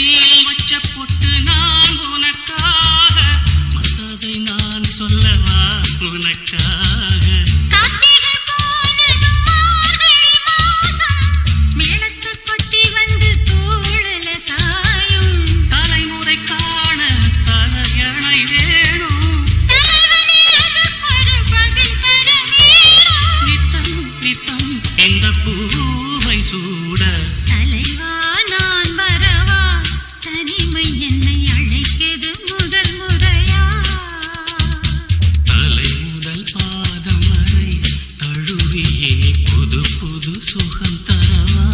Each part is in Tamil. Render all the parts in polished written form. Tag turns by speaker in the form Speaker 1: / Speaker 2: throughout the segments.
Speaker 1: நெத்தியில் வச்ச பொட்டு நான் உனக்காக, மத்ததை நான் சொல்லவா உனக்காக.
Speaker 2: கார்த்திகை போனதும் மார்கழி மாசம், மேளத்து கொட்டி வந்து தோளல சாயும்.
Speaker 1: தலைமுறை காண தலையணை வேணும்,
Speaker 2: தலைவனே அதற்கொரு பதில் தர வேணும்.
Speaker 1: நித்தம் நித்தம் இந்த பூவை சூட.
Speaker 2: தலைவா நான் வரவா, தனிமை என்னை அழைக்குது முதல் முறையா.
Speaker 1: தலை முதல் பாதம் வரை தழுவியே புது புது சுகம் தரவா.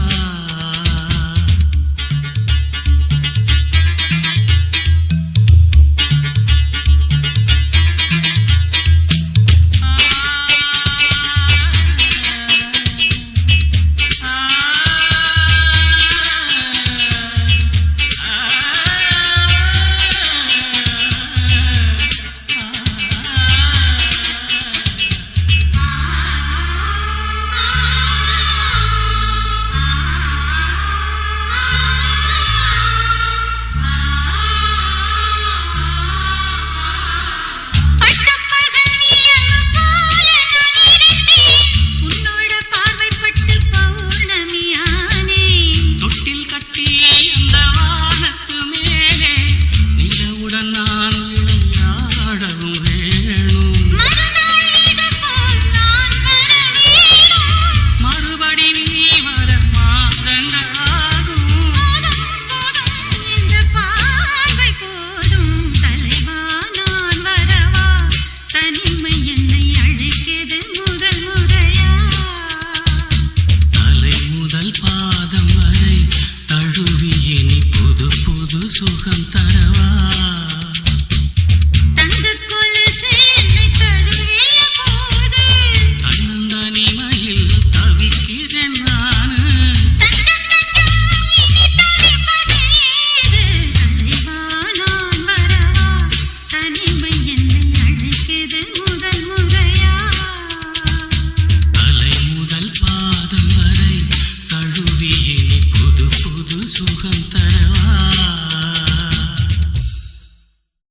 Speaker 2: பட்டப்பகல் நிலவு போல நான் இருந்தேன், உன்னோட பார்வைப்பட்டு பௌர்ணமியானேன்.
Speaker 1: தொட்டில் கட்டி அந்த வானத்து மேலே நிலவுடன் நான் விளையாடவும் வேணும்.
Speaker 2: மறுநாள் இது போல் நான் வர வேணும்.
Speaker 1: மறுபடி நீ வர மாதங்களாகும்.
Speaker 2: போதும் போதும் இந்த பார்வை போதும். தலைவா நான் வரவா, தனிமை என்னை அழைக்குது முதல் முறையா.
Speaker 1: தலை முதல் பாதம் வரை தழுவியே நீ புது புது சுகம் தரவா.